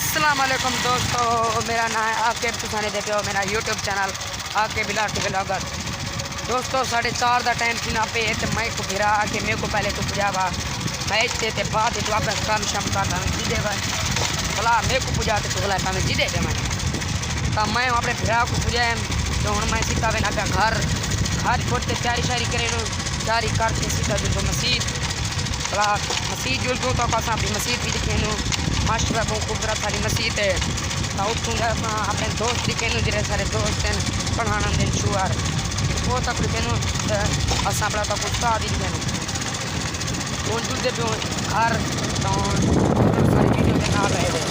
अस्सलाम वालेकुम दोस्तों, मेरा नाम है आके तुसाने देते हो मेरा यूट्यूब चैनल आके ब्लॉगर। दोस्तों 4:30 का टाइम थी ना पे तो मैं को गिरा आके मेरे को पहले तो पुजावा मैच से बाद तो वापस काम शाम करता मैं जीदे भला मेरे को पुजा तो भला मैं जीदे थे तो मैं अपने भिरा को पुजाए तो हूँ मैं सीधा वे ना घर घर छोड़ते तैयारी शारी करें तैयारी करके सीधा जो मसीद भला मसीद जुल दूँ तो अपनी मसीद भी दिखे मास्टर बहुत खूबसूरत सारी मसीद है तो उठूँगा अपने दोस्त दिखे जरे सारे दोस्त हैं पढ़ाना दिन शुआर वो तक दिखे अस अपना तक उत्साह दिखे हूँ जुलते पे घर तो सारी वीडियो के नाल रहे थे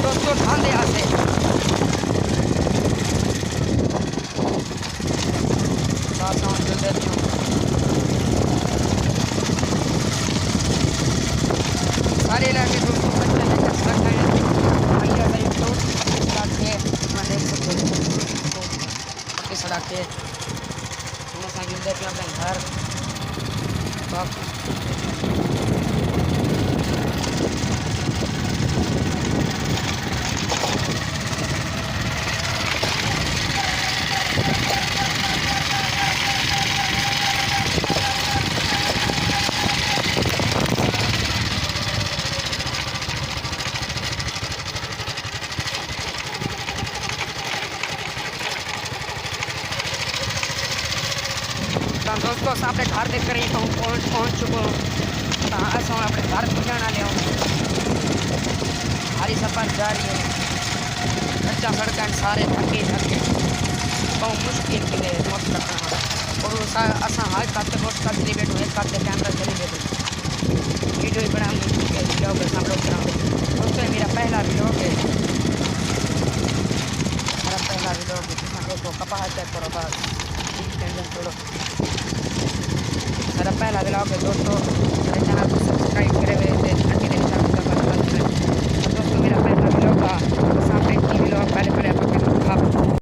दोस्तों ध्यान दे आते सारे इलाके दोस्तों बच्चे लेकर सड़क है भैया भाई तो सड़क है मैं देख सकते हो पक्की सड़क है हम साइकिल देते अपने घर तो दोस्तों अपने घर देख कर पहुँच चुको तो असं अपने घर पहुँचाना ले हरी सफर जारी है कच्चा सड़क सारे थके बहुत मुश्किल के लिए मोट रखना और असा हाथ खाते मोट का चली बैठो एक खाते कैमरा चली बैठो वीडियो ही बना ब्लॉग हम लोग दोस्तों मेरा पहला ब्लॉग है दोस्तों कपा चेक करो बस टेंशन छोड़ो मेरा पहला ब्लॉग है दोस्तों मेरे चैनल को